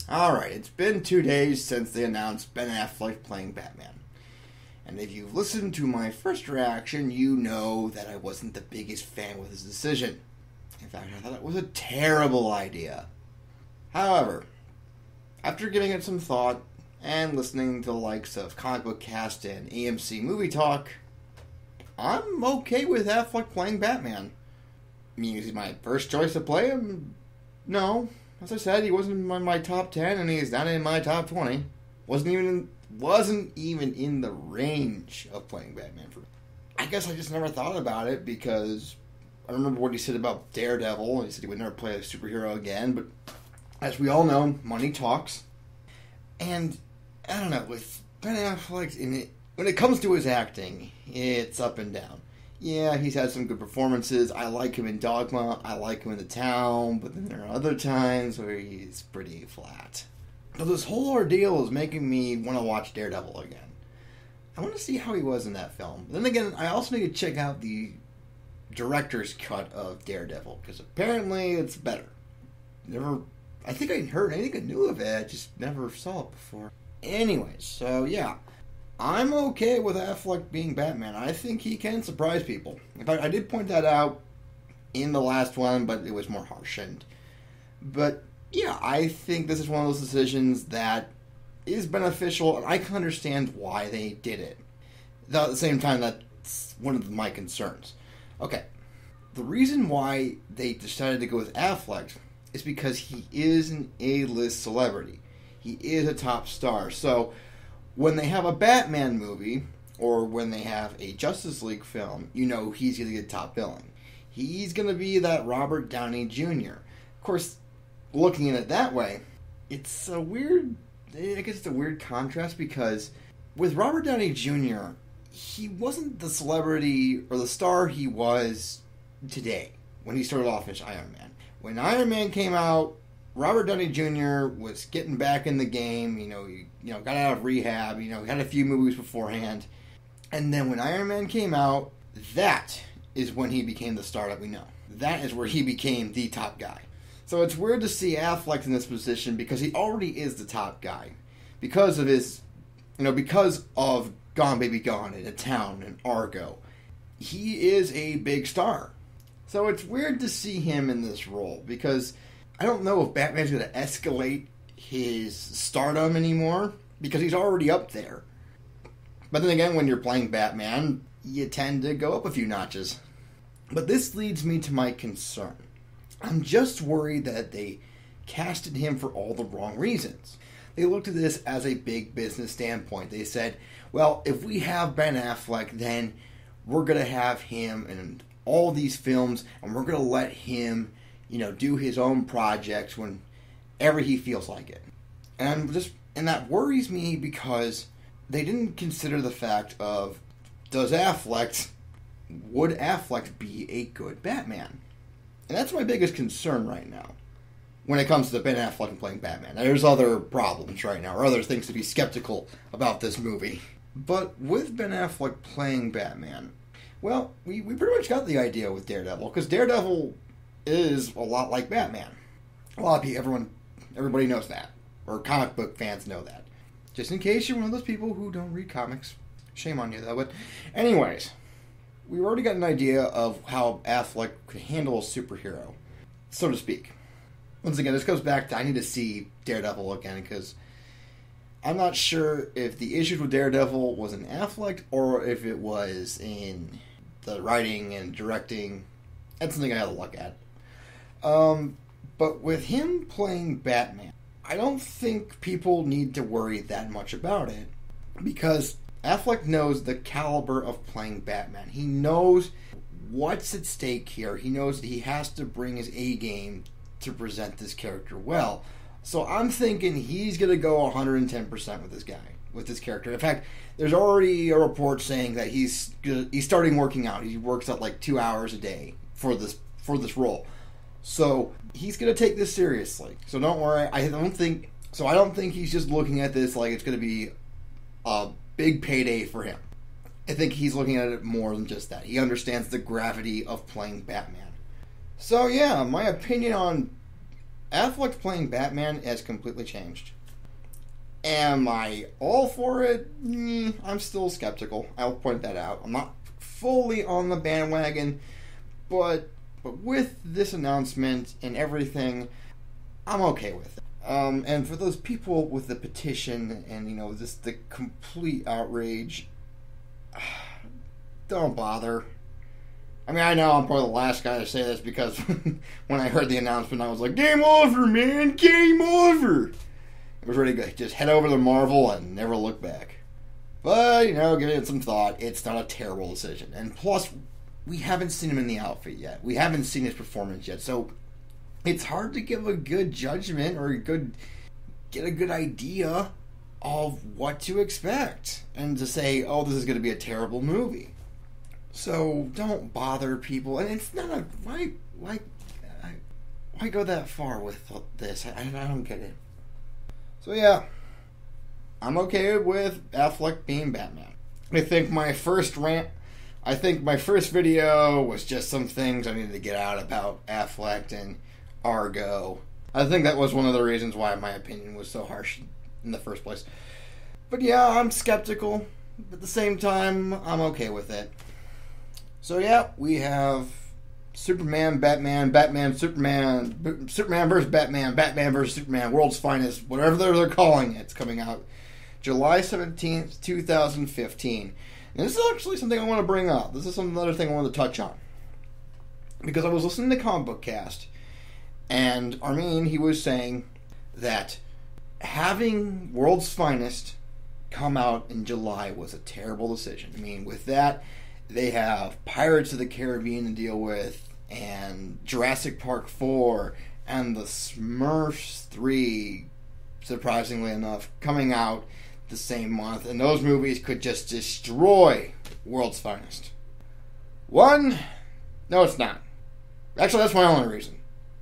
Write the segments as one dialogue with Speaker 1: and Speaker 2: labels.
Speaker 1: Alright, it's been 2 days since they announced Ben Affleck playing Batman. And if you've listened to my first reaction, you know that I wasn't the biggest fan with his decision. In fact, I thought it was a terrible idea. However, after giving it some thought and listening to the likes of Comic Book Cast and AMC Movie Talk, I'm okay with Affleck playing Batman. I mean, is he my first choice to play him? No. As I said, he wasn't in my top 10, and he's not in my top 20. Wasn't even in the range of playing Batman for me. I guess I just never thought about it because I remember what he said about Daredevil. He said he would never play a superhero again, but as we all know, money talks. And I don't know, with Ben Affleck, when it comes to his acting, it's up and down. Yeah, he's had some good performances. I like him in Dogma. I like him in The Town. But then there are other times where he's pretty flat. So this whole ordeal is making me want to watch Daredevil again. I want to see how he was in that film. But then again, I also need to check out the director's cut of Daredevil. Because apparently it's better. I think I heard anything I knew of it. I just never saw it before. Anyways, so yeah. I'm okay with Affleck being Batman. I think he can surprise people. In fact, I did point that out in the last one, but it was more harsh. But yeah, I think this is one of those decisions that is beneficial, and I can understand why they did it. Though at the same time, that's one of my concerns. Okay, the reason why they decided to go with Affleck is because he is an A-list celebrity. He is a top star. So when they have a Batman movie, or when they have a Justice League film, you know he's going to get top billing. He's going to be that Robert Downey Jr. Of course, looking at it that way, it's a weird contrast because with Robert Downey Jr., he wasn't the celebrity or the star he was today when he started off as Iron Man. When Iron Man came out, Robert Downey Jr. was getting back in the game, got out of rehab, had a few movies beforehand. And then when Iron Man came out, that is when he became the star that we know. That is where he became the top guy. So it's weird to see Affleck in this position because he already is the top guy. Because of Gone Baby Gone and The Town and Argo. He is a big star. So it's weird to see him in this role because I don't know if Batman's going to escalate his stardom anymore, because he's already up there. But then again, when you're playing Batman, you tend to go up a few notches. But this leads me to my concern. I'm just worried that they casted him for all the wrong reasons. They looked at this as a big business standpoint. They said, well, if we have Ben Affleck, then we're going to have him in all these films, and we're going to let him do his own projects whenever he feels like it. And that worries me because they didn't consider the fact of, would Affleck be a good Batman? And that's my biggest concern right now when it comes to Ben Affleck playing Batman. There's other problems right now, or other things to be skeptical about this movie. But with Ben Affleck playing Batman, well, we pretty much got the idea with Daredevil, because Daredevil is a lot like Batman. A lot of people, everybody knows that. Or comic book fans know that. Just in case you're one of those people who don't read comics. Shame on you, though. But anyways, we've already got an idea of how Affleck could handle a superhero, so to speak. Once again, this goes back to I need to see Daredevil again, because I'm not sure if the issues with Daredevil was in Affleck or if it was in the writing and directing. That's something I have to look at. But with him playing Batman, I don't think people need to worry that much about it, because Affleck knows the caliber of playing Batman. He knows what's at stake here. He knows that he has to bring his A game to present this character well. So I'm thinking he's going to go 110% with this character. In fact, there's already a report saying that he's starting working out. He works out like 2 hours a day for this role. So he's going to take this seriously. So don't worry. I don't think he's just looking at this like it's going to be a big payday for him. I think he's looking at it more than just that. He understands the gravity of playing Batman. So yeah, my opinion on Affleck playing Batman has completely changed. Am I all for it? I'm still skeptical. I'll point that out. I'm not fully on the bandwagon, but with this announcement and everything, I'm okay with it. And for those people with the petition and, just the complete outrage, don't bother. I mean, I know I'm probably the last guy to say this because when I heard the announcement, I was like, game over, man, game over. It was really good. Just head over to Marvel and never look back. But, giving it some thought, it's not a terrible decision. And plus, we haven't seen him in the outfit yet. We haven't seen his performance yet. So, it's hard to give a good judgment or get a good idea of what to expect. And to say, oh, this is going to be a terrible movie. So don't bother people, and it's not a why go that far with this? I don't get it. So yeah, I'm okay with Affleck being Batman. I think my first video was just some things I needed to get out about Affleck and Argo. I think that was one of the reasons why my opinion was so harsh in the first place. But yeah, I'm skeptical. At the same time, I'm okay with it. So yeah, we have Superman, Batman, Batman, Superman, Superman vs. Batman, Batman vs. Superman, World's Finest, whatever they're calling it. It's coming out July 17th, 2015. And this is actually something I want to bring up. This is another thing I want to touch on. Because I was listening to Comic Book Cast, and Armin, he was saying that having World's Finest come out in July was a terrible decision. I mean, with that, they have Pirates of the Caribbean to deal with, and Jurassic Park 4, and the Smurfs 3, surprisingly enough, coming out the same month. And those movies could just destroy World's Finest. One, no it's not. Actually, that's my only reason.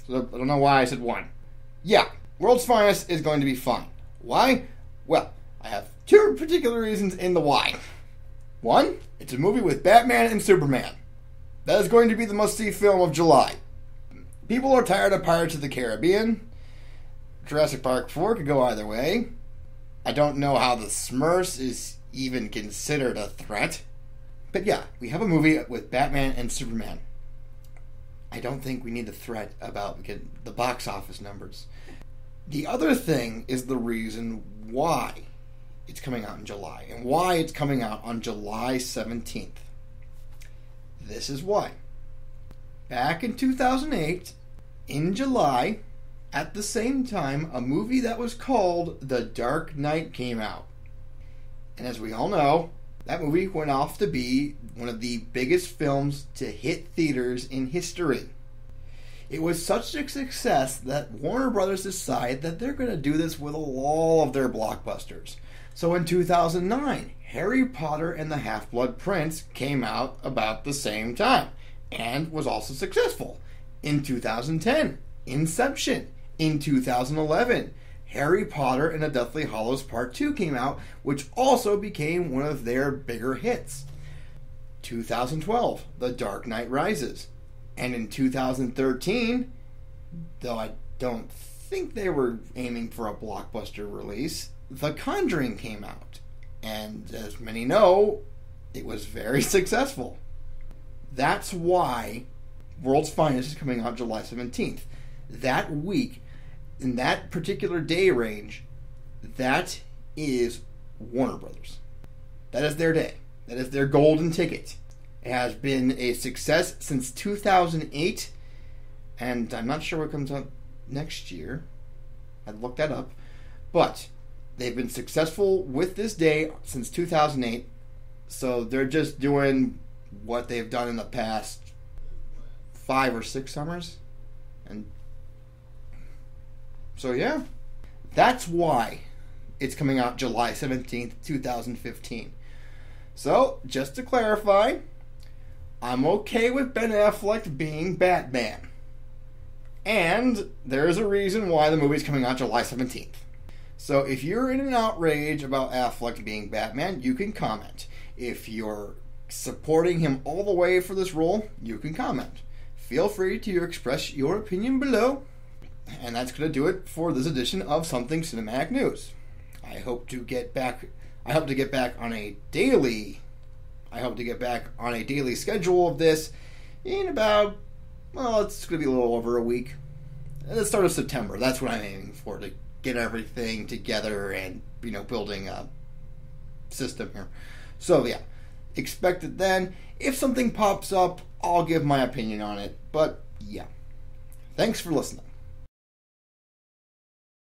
Speaker 1: So I don't know why I said one. Yeah, World's Finest is going to be fine. Why? Well, I have two particular reasons in the why. One, it's a movie with Batman and Superman. That is going to be the must-see film of July. People are tired of Pirates of the Caribbean. Jurassic Park 4 could go either way. I don't know how the Smurfs is even considered a threat. But yeah, we have a movie with Batman and Superman. I don't think we need the threat about the box office numbers. The other thing is the reason why it's coming out in July, and why it's coming out on July 17th. This is why. Back in 2008, in July, at the same time, a movie that was called The Dark Knight came out. And as we all know, that movie went off to be one of the biggest films to hit theaters in history. It was such a success that Warner Brothers decided that they're going to do this with all of their blockbusters. So in 2009, Harry Potter and the Half-Blood Prince came out about the same time and was also successful. In 2010, Inception. In 2011, Harry Potter and the Deathly Hallows Part 2 came out, which also became one of their bigger hits. 2012, The Dark Knight Rises. And in 2013, though I don't think they were aiming for a blockbuster release, The Conjuring came out. And as many know, it was very successful. That's why World's Finest is coming out July 17th. That week, in that particular day range, that is Warner Brothers. That is their day. That is their golden ticket. It has been a success since 2008, and I'm not sure what comes out next year. I'd look that up. But they've been successful with this day since 2008, so they're just doing what they've done in the past 5 or 6 summers. And so yeah, that's why it's coming out July 17th, 2015. So, just to clarify, I'm okay with Ben Affleck being Batman. And there's a reason why the movie's coming out July 17th. So if you're in an outrage about Affleck being Batman, you can comment. If you're supporting him all the way for this role, you can comment. Feel free to express your opinion below. And that's going to do it for this edition of Something Cinematic News. I hope to get back on a daily schedule of this in about, it's going to be a little over a week. At the start of September, that's what I'm aiming for, to get everything together and, building a system here. So, yeah, expect it then. If something pops up, I'll give my opinion on it. But, yeah. Thanks for listening.